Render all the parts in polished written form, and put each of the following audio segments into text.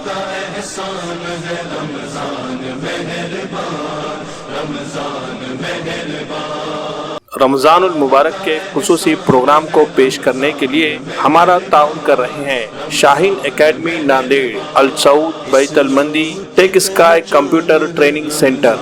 کا احسان ہے رمضان مہربان، رمضان مہربان۔ رمضان المبارک کے خصوصی پروگرام کو پیش کرنے کے لیے ہمارا تعاون کر رہے ہیں شاہین اکیڈمی ناندیڑ، السعود، بیت المندی، ٹیک اسکائی کمپیوٹر ٹریننگ سینٹر۔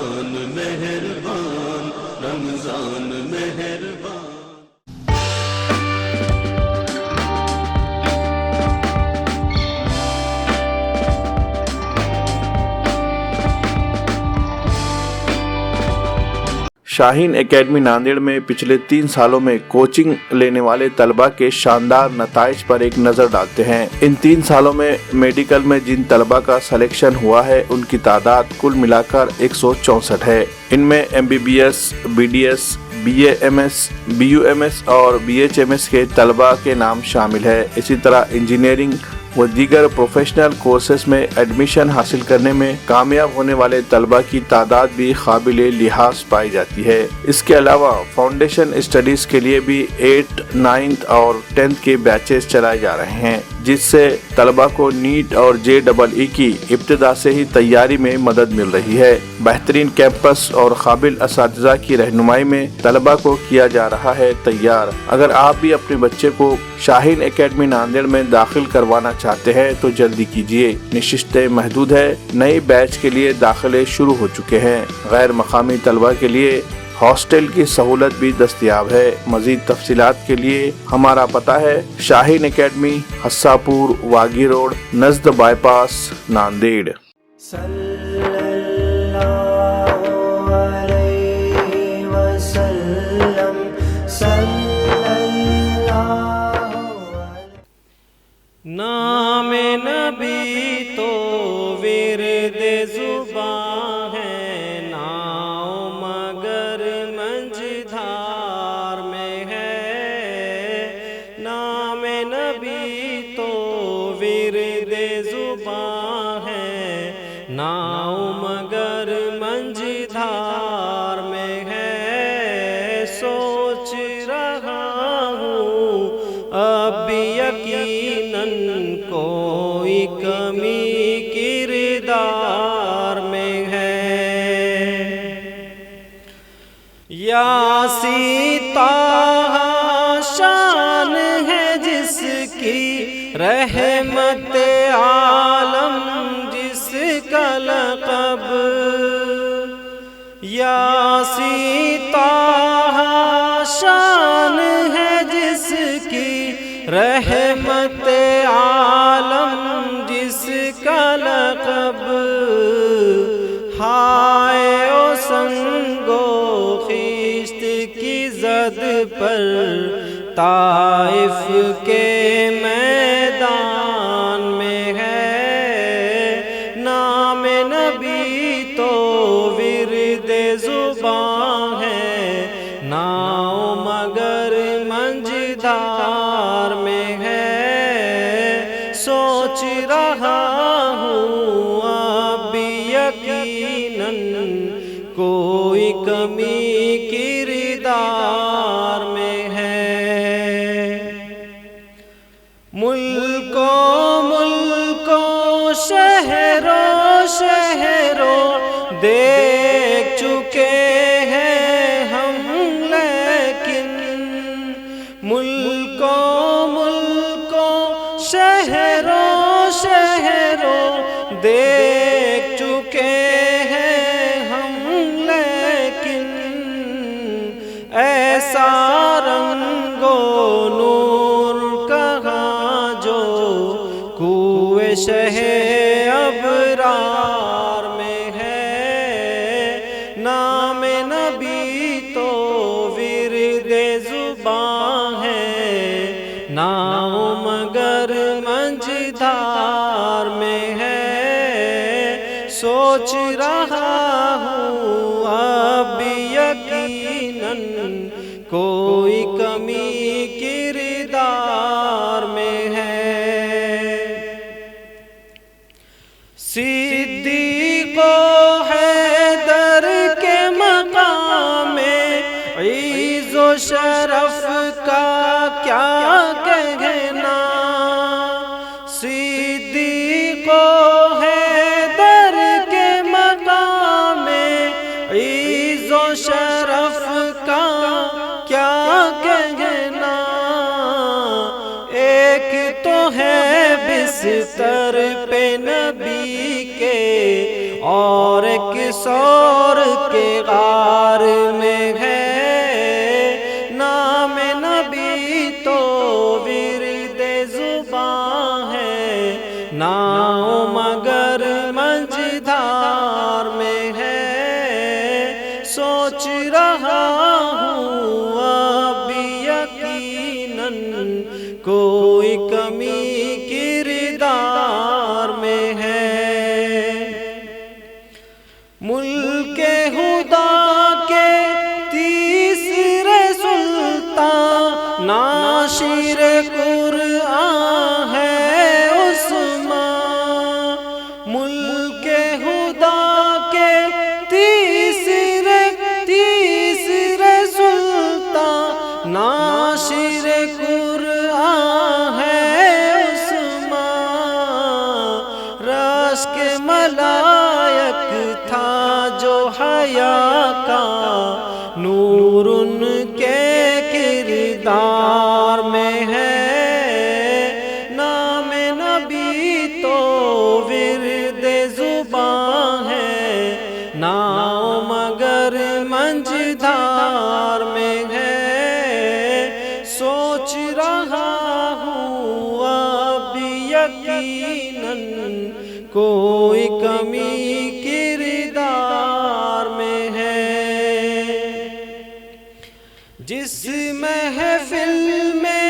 شاہین اکیڈمی ناندیڑ میں پچھلے 3 سالوں میں کوچنگ لینے والے طلباء کے شاندار نتائج پر ایک نظر ڈالتے ہیں۔ ان 3 سالوں میں میڈیکل میں جن طلباء کا سلیکشن ہوا ہے ان کی تعداد کل ملا کر 164 ہے۔ ان میں MBBS، BDS، BAMS، BUMS اور BHMS کے طلباء کے نام شامل ہے۔ اسی طرح انجینئرنگ و دیگر پروفیشنل کورسز میں ایڈمیشن حاصل کرنے میں کامیاب ہونے والے طلباء کی تعداد بھی قابل لحاظ پائی جاتی ہے۔ اس کے علاوہ فاؤنڈیشن اسٹڈیز کے لیے بھی 8th، 9th اور 10th کے بیچز چلائے جا رہے ہیں، جس سے طلباء کو نیٹ اور JEE کی ابتدا سے ہی تیاری میں مدد مل رہی ہے۔ بہترین کیمپس اور قابل اساتذہ کی رہنمائی میں طلباء کو کیا جا رہا ہے تیار۔ اگر آپ بھی اپنے بچے کو شاہین اکیڈمی ناندیڑ میں داخل کروانا چاہتے ہیں تو جلدی کیجیے، نشستیں محدود ہے۔ نئے بیچ کے لیے داخلے شروع ہو چکے ہیں۔ غیر مقامی طلباء کے لیے ہاسٹل کی سہولت بھی دستیاب ہے۔ مزید تفصیلات کے لیے ہمارا پتہ ہے شاہین اکیڈمی، حساپور، واگی روڈ، نزد بائی پاس، ناندیڑ۔ نام نبی تو ورد زباں ہے، ناؤ مگر منجھدار میں ہے۔ نام نبی تو ورد زباں ہے، ناؤ مگر منجھدار میں ہے۔ سوچ رہا ہوں اب یقیناً کوئی کمی کردار میں ہے۔ یاسی طٰہٰ شان ہے جس کی، رحمت عالم جس کا لقب۔ یاسی طٰہٰ شان ہے جس کی، رحمت عالم جس کا لقب۔ ہائے او سنگو خیشت کی زد پر، طائف کے میدان میں ہے۔ نام نبی تو ورد زباں ہے، ناؤ مگر منجھدار میں ہے۔ سوچ رہا ہوں اب یقیناً کوئی کمی کردار میں ہے۔ ملکوں شہروں دیکھ چکے ہیں ہم، لیکن ملکوں شہروں دیکھ چکے ہیں ہم، لیکن ایسا رنگ و نور کہاں جو کوئے شہ ابرار میں ہے۔ نام نبی تو ورد زباں ہے، ناؤ مگر منجھدار میں ہے۔ سوچ رہا ہوں اب یقیناً کوئی کمی کردار میں ہے۔ صدیق و حیدر کے مقام میں عز و شرف کا کیا کہنا۔ صدیق و بستر پہ نبی کے اور کس اور کے غار میں ہے، نام نبی تو ورد زباں ہے، نام مگر منجدھار میں ہے، سوچ رہا ہوں اب یقیناً کوئی کمی کردار میں ہے۔ ملک خدا کے تیسرے سلطان ناشر قرآن ہے عثمان، ملک خدا کے تیسرے سلطان ناشر قرآن ہے عثمان، رش کے ملائک تھا جو حیا کا نور ان کے کردار میں ہے، نام نبی تو ورد زباں ہے، نام مگر منجدھار میں ہے، سوچ رہا ہوں اب یقیناً کوئی کمی کردار میں ہے۔ جس محفل میں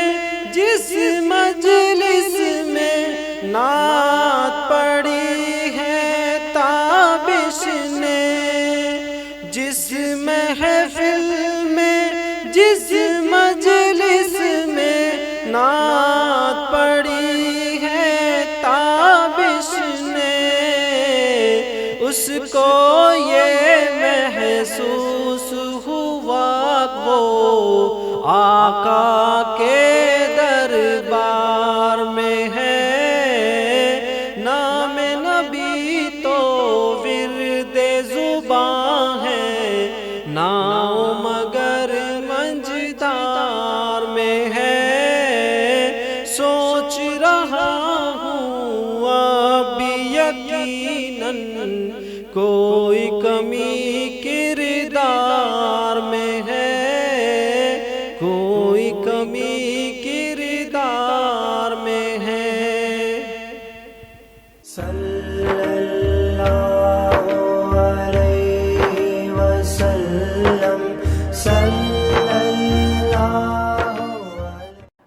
جس مجلس میں نعت پڑھی ہے تابش نے، جس محفل میں جس مجلس میں نعت پڑھی ہے تابش نے، اس کو یہ محسوس ہوا وہ آقا کے دربار میں ہے، نام نبی تو ورد زباں ہے، نام مگر منجدھار میں ہے، سوچ رہا ہوں اب یقیناً کوئی کمی کردار میں ہے، کوئی کمی کردار میں ہے۔ صلی اللہ علیہ وسلم، صلی اللہ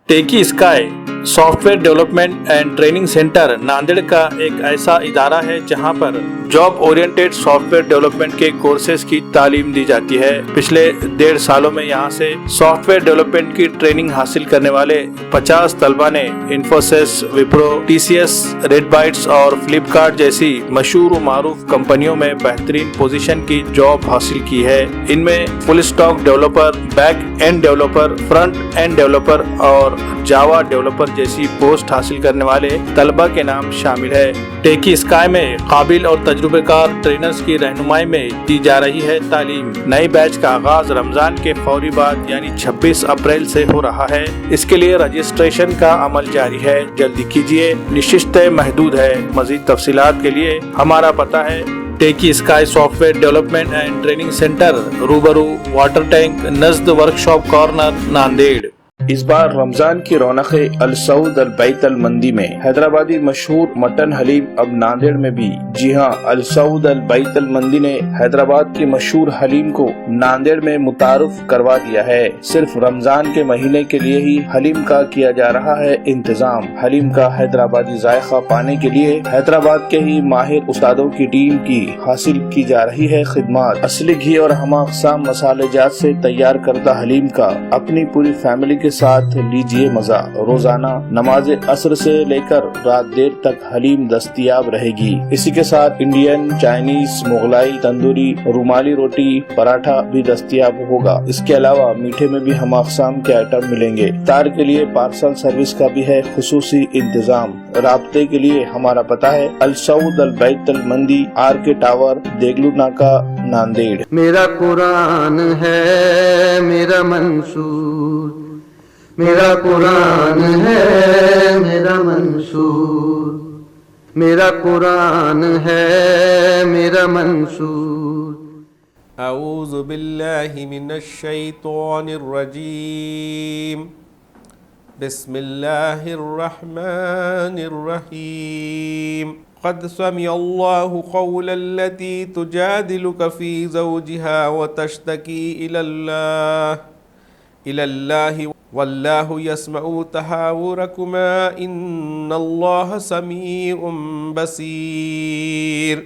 Techy Sky software development and training centre Nanded کا ایک ایسا ادارہ ہے جہاں پر job oriented software development کے کورسز کی تعلیم دی جاتی ہے۔ پچھلے 1.5 سالوں میں یہاں سے سافٹ ویئر ڈیولپمنٹ کی ٹریننگ حاصل کرنے والے 50 طلبہ نے Infosys, Wipro, T C S, Red Bytes اور فلپ کارٹ جیسی مشہور و معروف کمپنیوں میں بہترین پوزیشن کی جاب حاصل کی ہے۔ ان میں full stack developer, back end developer, front end developer اور جاوا ڈیولپر جیسی پوسٹ حاصل کرنے والے طلبہ کے نام شامل ہے۔ ٹیکی اسکائی میں قابل اور تجربہ کار ٹرینرز کی رہنمائی میں دی جا رہی ہے تعلیم۔ نئے بیچ کا آغاز رمضان کے فوری بعد یعنی 26 اپریل سے ہو رہا ہے۔ اس کے لیے رجسٹریشن کا عمل جاری ہے، جلدی کیجیے، نشستیں محدود ہے۔ مزید تفصیلات کے لیے ہمارا پتہ ہے Techy Sky software development and training centre, روبرو واٹر ٹینک، نزد ورکشاپ کارنر، ناندیڑ۔ اس بار رمضان کی رونق السعود البیت المندی میں حیدرآبادی مشہور مٹن حلیم اب ناندیڑ میں بھی۔ جی ہاں، السعود البیت المندی نے حیدرآباد کے مشہور حلیم کو ناندیڑ میں متعارف کروا دیا ہے۔ صرف رمضان کے مہینے کے لیے ہی حلیم کا کیا جا رہا ہے انتظام۔ حلیم کا حیدرآبادی ذائقہ پانے کے لیے حیدرآباد کے ہی ماہر استادوں کی ٹیم کی حاصل کی جا رہی ہے خدمات۔ اصلی گھی اور ہم اقسام مسالے جات سے تیار کردہ حلیم کا اپنی پوری فیملی کے ساتھ لیجئے مزہ۔ روزانہ نماز عصر سے لے کر رات دیر تک حلیم دستیاب رہے گی۔ اسی کے ساتھ انڈین، چائنیز، مغلائی، تندوری، رومالی روٹی، پراٹھا بھی دستیاب ہوگا۔ اس کے علاوہ میٹھے میں بھی ہم اقسام کے آئٹم ملیں گے۔ افطار کے لیے پارسل سروس کا بھی ہے خصوصی انتظام۔ رابطے کے لیے ہمارا پتہ ہے السعود البیت المندی، آر کے ٹاور، دیگلو ناکا، ناندیڑ۔ میرا قرآن ہے میرا منصور، میرا قرآن ہے میرا منشور، میرا قرآن ہے میرا منشور۔ اعوذ باللہ من الشیطان الرجیم، بسم اللہ الرحمن الرحیم۔ قد سمع اللہ قول التي تجادلك في زوجها وتشتكي إلى الله واللہ یسمع تحاورکما ان اللہ سمیع بصیر۔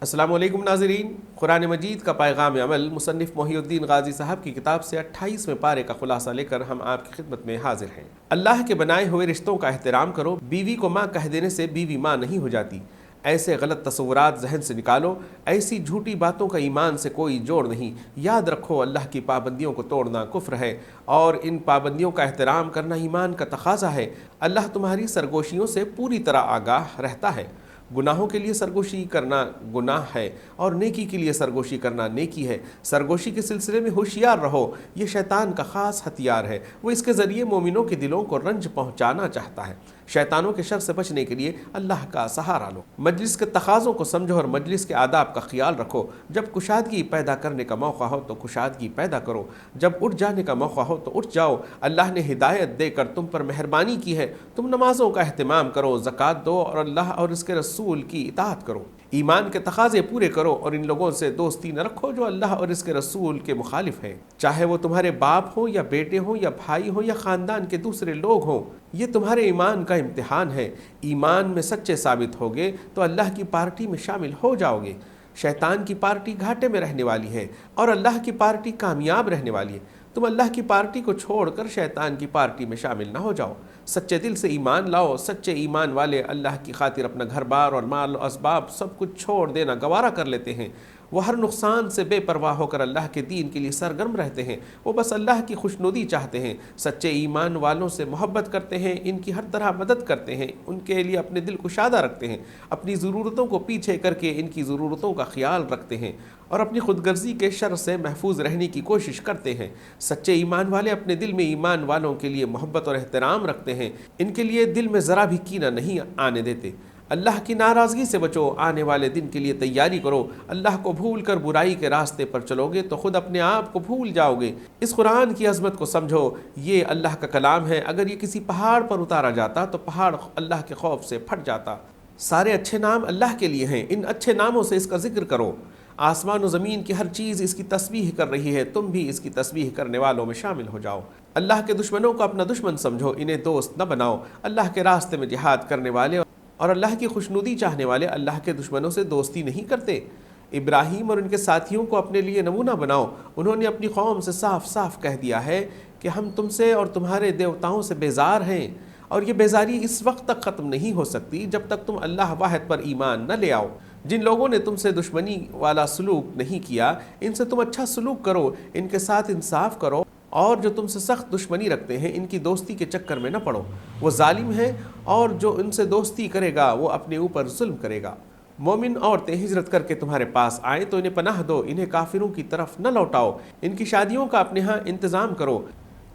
السلام علیکم ناظرین، قرآن مجید کا پیغام عمل مصنف محی الدین غازی صاحب کی کتاب سے 28ویں پارے کا خلاصہ لے کر ہم آپ کی خدمت میں حاضر ہیں۔ اللہ کے بنائے ہوئے رشتوں کا احترام کرو، بیوی کو ماں کہہ دینے سے بیوی ماں نہیں ہو جاتی۔ ایسے غلط تصورات ذہن سے نکالو، ایسی جھوٹی باتوں کا ایمان سے کوئی جوڑ نہیں۔ یاد رکھو اللہ کی پابندیوں کو توڑنا کفر ہے اور ان پابندیوں کا احترام کرنا ایمان کا تقاضا ہے۔ اللہ تمہاری سرگوشیوں سے پوری طرح آگاہ رہتا ہے۔ گناہوں کے لیے سرگوشی کرنا گناہ ہے اور نیکی کے لیے سرگوشی کرنا نیکی ہے۔ سرگوشی کے سلسلے میں ہوشیار رہو، یہ شیطان کا خاص ہتھیار ہے۔ وہ اس کے ذریعے مومنوں کے دلوں کو رنج پہنچانا چاہتا ہے۔ شیطانوں کے شر سے بچنے کے لیے اللہ کا سہارا لو۔ مجلس کے تقاضوں کو سمجھو اور مجلس کے آداب کا خیال رکھو۔ جب کشادگی پیدا کرنے کا موقع ہو تو کشادگی پیدا کرو، جب اٹھ جانے کا موقع ہو تو اٹھ جاؤ۔ اللہ نے ہدایت دے کر تم پر مہربانی کی ہے، تم نمازوں کا اہتمام کرو، زکوٰۃ دو اور اللہ اور اس کے رسول کی اطاعت کرو۔ ایمان کے تقاضے پورے کرو اور ان لوگوں سے دوستی نہ رکھو جو اللہ اور اس کے رسول کے مخالف ہیں، چاہے وہ تمہارے باپ ہوں یا بیٹے ہوں یا بھائی ہوں یا خاندان کے دوسرے لوگ ہوں۔ یہ تمہارے ایمان کا امتحان ہے۔ ایمان میں سچے ثابت ہوگے تو اللہ کی پارٹی میں شامل ہو جاؤ گے۔ شیطان کی پارٹی گھاٹے میں رہنے والی ہے اور اللہ کی پارٹی کامیاب رہنے والی ہے۔ تم اللہ کی پارٹی کو چھوڑ کر شیطان کی پارٹی میں شامل نہ ہو جاؤ۔ سچے دل سے ایمان لاؤ۔ سچے ایمان والے اللہ کی خاطر اپنا گھر بار اور مال و اسباب سب کچھ چھوڑ دینا گوارا کر لیتے ہیں۔ وہ ہر نقصان سے بے پرواہ ہو کر اللہ کے دین کے لیے سرگرم رہتے ہیں۔ وہ بس اللہ کی خوشنودی چاہتے ہیں۔ سچے ایمان والوں سے محبت کرتے ہیں، ان کی ہر طرح مدد کرتے ہیں، ان کے لیے اپنے دل کشادہ رکھتے ہیں، اپنی ضرورتوں کو پیچھے کر کے ان کی ضرورتوں کا خیال رکھتے ہیں اور اپنی خود غرضی کے شر سے محفوظ رہنے کی کوشش کرتے ہیں۔ سچے ایمان والے اپنے دل میں ایمان والوں کے لیے محبت اور احترام رکھتے ہیں، ان کے لیے دل میں ذرا بھی کینہ نہیں آنے دیتے۔ اللہ کی ناراضگی سے بچو، آنے والے دن کے لیے تیاری کرو۔ اللہ کو بھول کر برائی کے راستے پر چلو گے تو خود اپنے آپ کو بھول جاؤ گے۔ اس قرآن کی عظمت کو سمجھو، یہ اللہ کا کلام ہے۔ اگر یہ کسی پہاڑ پر اتارا جاتا تو پہاڑ اللہ کے خوف سے پھٹ جاتا۔ سارے اچھے نام اللہ کے لیے ہیں، ان اچھے ناموں سے اس کا ذکر کرو۔ آسمان و زمین کی ہر چیز اس کی تسبیح کر رہی ہے، تم بھی اس کی تسبیح کرنے والوں میں شامل ہو جاؤ۔ اللہ کے دشمنوں کو اپنا دشمن سمجھو، انہیں دوست نہ بناؤ۔ اللہ کے راستے میں جہاد کرنے والے اور اللہ کی خوشنودی چاہنے والے اللہ کے دشمنوں سے دوستی نہیں کرتے۔ ابراہیم اور ان کے ساتھیوں کو اپنے لیے نمونہ بناؤ۔ انہوں نے اپنی قوم سے صاف صاف کہہ دیا ہے کہ ہم تم سے اور تمہارے دیوتاؤں سے بیزار ہیں، اور یہ بیزاری اس وقت تک ختم نہیں ہو سکتی جب تک تم اللہ واحد پر ایمان نہ لے آؤ۔ جن لوگوں نے تم سے دشمنی والا سلوک نہیں کیا، ان سے تم اچھا سلوک کرو، ان کے ساتھ انصاف کرو، اور جو تم سے سخت دشمنی رکھتے ہیں ان کی دوستی کے چکر میں نہ پڑو۔ وہ ظالم ہیں اور جو ان سے دوستی کرے گا وہ اپنے اوپر ظلم کرے گا۔ مومن عورتیں ہجرت کر کے تمہارے پاس آئیں تو انہیں پناہ دو، انہیں کافروں کی طرف نہ لوٹاؤ، ان کی شادیوں کا اپنے ہاں انتظام کرو۔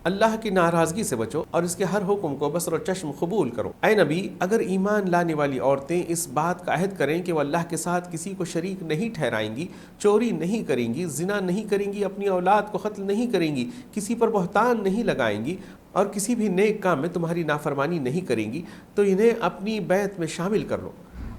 اللہ کی ناراضگی سے بچو اور اس کے ہر حکم کو بصر و چشم قبول کرو۔ اے نبی، اگر ایمان لانے والی عورتیں اس بات کا عہد کریں کہ وہ اللہ کے ساتھ کسی کو شریک نہیں ٹھہرائیں گی، چوری نہیں کریں گی، زنا نہیں کریں گی، اپنی اولاد کو قتل نہیں کریں گی، کسی پر بہتان نہیں لگائیں گی اور کسی بھی نیک کام میں تمہاری نافرمانی نہیں کریں گی، تو انہیں اپنی بیعت میں شامل کر لو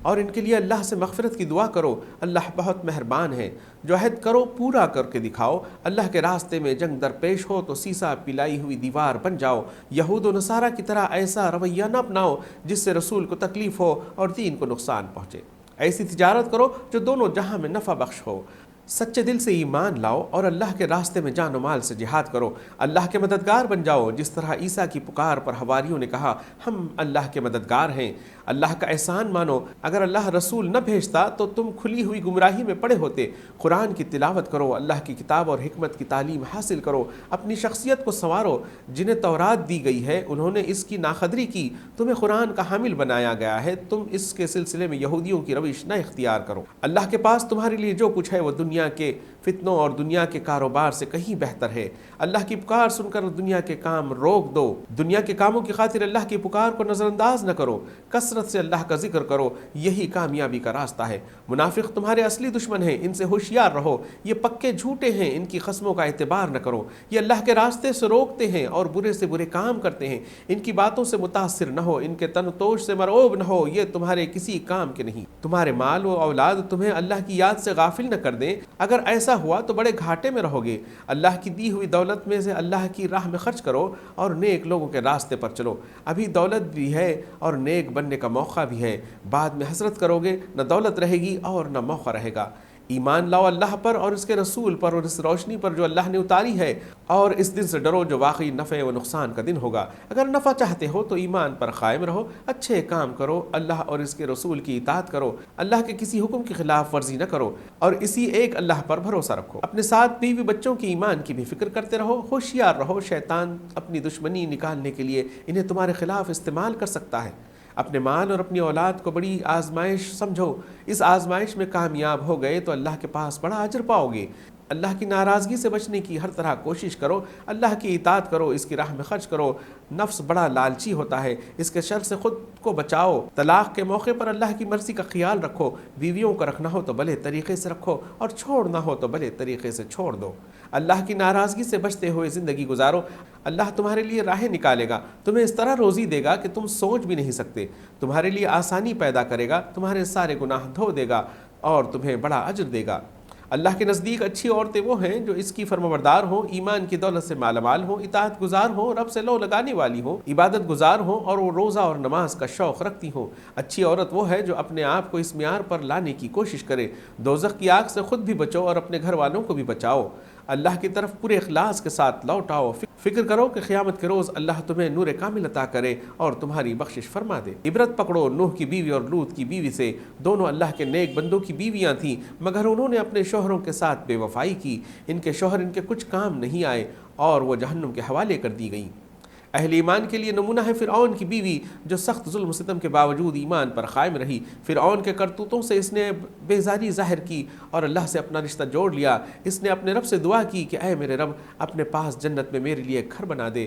اور ان کے لیے اللہ سے مغفرت کی دعا کرو۔ اللہ بہت مہربان ہے۔ جو عہد کرو پورا کر کے دکھاؤ۔ اللہ کے راستے میں جنگ درپیش ہو تو سیسا پلائی ہوئی دیوار بن جاؤ۔ یہود و نصارہ کی طرح ایسا رویہ نہ اپناؤ جس سے رسول کو تکلیف ہو اور دین کو نقصان پہنچے۔ ایسی تجارت کرو جو دونوں جہاں میں نفع بخش ہو۔ سچے دل سے ایمان لاؤ اور اللہ کے راستے میں جان و مال سے جہاد کرو۔ اللہ کے مددگار بن جاؤ، جس طرح عیسیٰ کی پکار پر حواریوں نے کہا ہم اللہ کے مددگار ہیں۔ اللہ کا احسان مانو، اگر اللہ رسول نہ بھیجتا تو تم کھلی ہوئی گمراہی میں پڑے ہوتے۔ قرآن کی تلاوت کرو، اللہ کی کتاب اور حکمت کی تعلیم حاصل کرو، اپنی شخصیت کو سنوارو۔ جنہیں تورات دی گئی ہے انہوں نے اس کی ناقدری کی، تمہیں قرآن کا حامل بنایا گیا ہے، تم اس کے سلسلے میں یہودیوں کی روش نہ اختیار کرو۔ اللہ کے پاس تمہارے لیے جو کچھ ہے وہ دنیا دنیا کے فتنوں اور دنیا کے کاروبار سے کہیں بہتر ہے۔ اللہ کی پکار سن کر دنیا کے کام روک دو، دنیا کے کاموں کی خاطر اللہ کی پکار کو نظر انداز نہ کرو، کثرت سے اللہ کا ذکر کرو، یہی کامیابی کا راستہ ہے۔ منافق تمہارے اصلی دشمن ہیں، ان سے ہوشیار رہو، یہ پکے جھوٹے ہیں، ان کی قسموں کا اعتبار نہ کرو، یہ اللہ کے راستے سے روکتے ہیں اور برے سے برے کام کرتے ہیں، ان کی باتوں سے متاثر نہ ہو، ان کے تن و توش سے مرعوب نہ ہو، یہ تمہارے کسی کام کے نہیں۔ تمہارے مال و اولاد تمہیں اللہ کی یاد سے غافل نہ کر دیں، اگر ایسا ہوا تو بڑے گھاٹے میں رہو گے۔ اللہ کی دی ہوئی دولت میں سے اللہ کی راہ میں خرچ کرو اور نیک لوگوں کے راستے پر چلو۔ ابھی دولت بھی ہے اور نیک بننے کا موقع بھی ہے، بعد میں حسرت کرو گے، نہ دولت رہے گی اور نہ موقع رہے گا۔ ایمان لاؤ اللہ پر اور اس کے رسول پر اور اس روشنی پر جو اللہ نے اتاری ہے، اور اس دن سے ڈرو جو واقعی نفع و نقصان کا دن ہوگا۔ اگر نفع چاہتے ہو تو ایمان پر قائم رہو، اچھے کام کرو، اللہ اور اس کے رسول کی اطاعت کرو، اللہ کے کسی حکم کی خلاف ورزی نہ کرو اور اسی ایک اللہ پر بھروسہ رکھو۔ اپنے ساتھ بیوی بچوں کی ایمان کی بھی فکر کرتے رہو، ہوشیار رہو، شیطان اپنی دشمنی نکالنے کے لیے انہیں تمہارے خلاف استعمال کر سکتا ہے۔ اپنے مال اور اپنی اولاد کو بڑی آزمائش سمجھو، اس آزمائش میں کامیاب ہو گئے تو اللہ کے پاس بڑا اجر پاؤ گے۔ اللہ کی ناراضگی سے بچنے کی ہر طرح کوشش کرو، اللہ کی اطاعت کرو، اس کی راہ میں خرچ کرو۔ نفس بڑا لالچی ہوتا ہے، اس کے شر سے خود کو بچاؤ۔ طلاق کے موقع پر اللہ کی مرضی کا خیال رکھو، بیویوں کو رکھنا ہو تو بھلے طریقے سے رکھو اور چھوڑنا ہو تو بھلے طریقے سے چھوڑ دو۔ اللہ کی ناراضگی سے بچتے ہوئے زندگی گزارو، اللہ تمہارے لیے راہیں نکالے گا، تمہیں اس طرح روزی دے گا کہ تم سوچ بھی نہیں سکتے، تمہارے لیے آسانی پیدا کرے گا، تمہارے سارے گناہ دھو دے گا اور تمہیں بڑا اجر دے گا۔ اللہ کے نزدیک اچھی عورتیں وہ ہیں جو اس کی فرمانبردار ہوں، ایمان کی دولت سے مالا مال ہوں، اطاعت گزار ہوں، رب سے لو لگانے والی ہوں، عبادت گزار ہوں اور وہ روزہ اور نماز کا شوق رکھتی ہوں۔ اچھی عورت وہ ہے جو اپنے آپ کو اس معیار پر لانے کی کوشش کرے، دوزخ کی آگ سے خود بھی بچو اور اپنے گھر والوں کو بھی بچاؤ۔ اللہ کی طرف پورے اخلاص کے ساتھ لوٹ آؤ، فکر کرو کہ قیامت کے روز اللہ تمہیں نور کامل عطا کرے اور تمہاری بخشش فرما دے۔ عبرت پکڑو نوح کی بیوی اور لوط کی بیوی سے، دونوں اللہ کے نیک بندوں کی بیویاں تھیں، مگر انہوں نے اپنے شوہروں کے ساتھ بے وفائی کی، ان کے شوہر ان کے کچھ کام نہیں آئے اور وہ جہنم کے حوالے کر دی گئیں۔ اہل ایمان کے لیے نمونہ ہے فرعون کی بیوی، جو سخت ظلم و ستم کے باوجود ایمان پر قائم رہی۔ فرعون کے کرتوتوں سے اس نے بیزاری ظاہر کی اور اللہ سے اپنا رشتہ جوڑ لیا۔ اس نے اپنے رب سے دعا کی کہ اے میرے رب، اپنے پاس جنت میں میرے لیے گھر بنا دے۔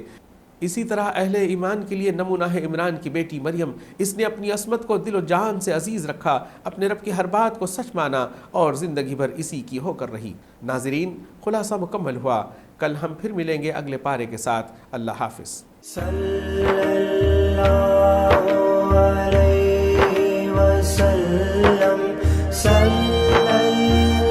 اسی طرح اہل ایمان کے لیے نمونہ ہے عمران کی بیٹی مریم، اس نے اپنی عصمت کو دل و جان سے عزیز رکھا، اپنے رب کی ہر بات کو سچ مانا اور زندگی بھر اسی کی ہو کر رہی۔ ناظرین، خلاصہ مکمل ہوا، کل ہم پھر ملیں گے اگلے پارے کے ساتھ۔ اللہ حافظ۔ صلی اللہ علیہ وسلم، صلی اللہ۔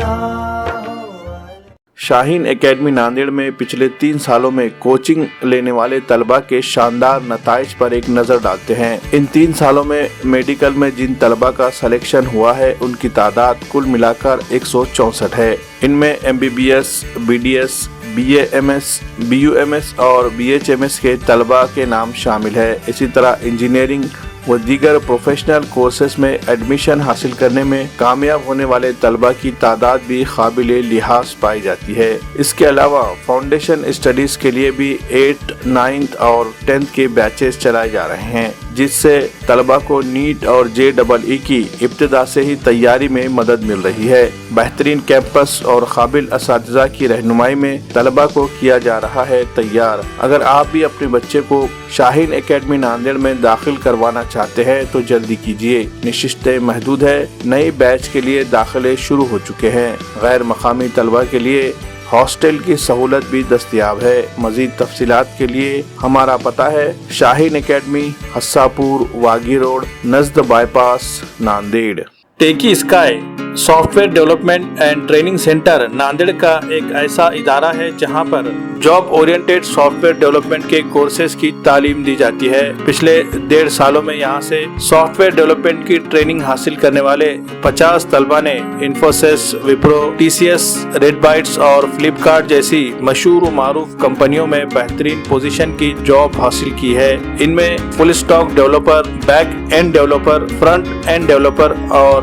شاہین اکیڈمی ناندیڑ میں پچھلے 3 سالوں میں کوچنگ لینے والے طلباء کے شاندار نتائج پر ایک نظر ڈالتے ہیں۔ ان 3 سالوں میں میڈیکل میں جن طلباء کا سلیکشن ہوا ہے ان کی تعداد کل ملا کر 164 ہے۔ ان میں MBBS، BDS، BAMS، BUMS اور BHMS کے طلباء کے نام شامل ہے۔ اسی طرح انجینئرنگ و دیگر پروفیشنل کورسز میں ایڈمیشن حاصل کرنے میں کامیاب ہونے والے طلباء کی تعداد بھی قابل لحاظ پائی جاتی ہے۔ اس کے علاوہ فاؤنڈیشن اسٹڈیز کے لیے بھی 8th، 9th اور 10th کے بیچز چلائے جا رہے ہیں، جس سے طلباء کو نیٹ اور JEE کی ابتدا سے ہی تیاری میں مدد مل رہی ہے۔ بہترین کیمپس اور قابل اساتذہ کی رہنمائی میں طلباء کو کیا جا رہا ہے تیار۔ اگر آپ بھی اپنے بچے کو شاہین اکیڈمی ناندیڑ میں داخل کروانا چاہتے ہیں تو جلدی کیجیے، نشستیں محدود ہے، نئے بیچ کے لیے داخلے شروع ہو چکے ہیں۔ غیر مقامی طلباء کے لیے ہاسٹل کی سہولت بھی دستیاب ہے۔ مزید تفصیلات کے لیے ہمارا پتہ ہے شاہین اکیڈمی، حساپور، واگی روڈ، نزد bypass, Nanded. Techy Sky software development and training centre Nanded کا ایک ایسا ادارہ ہے جہاں پر job oriented software development کے کورسز کی تعلیم دی جاتی ہے۔ پچھلے 1.5 سالوں میں یہاں سے سافٹ ویئر ڈیولپمنٹ کی ٹریننگ حاصل کرنے والے 50 طلباء نے Infosys, Wipro, TCS، Red Bytes اور فلپکارٹ جیسی مشہور و معروف کمپنیوں میں بہترین پوزیشن کی جاب حاصل کی ہے۔ ان میں full stack developer, back end developer, front end developer اور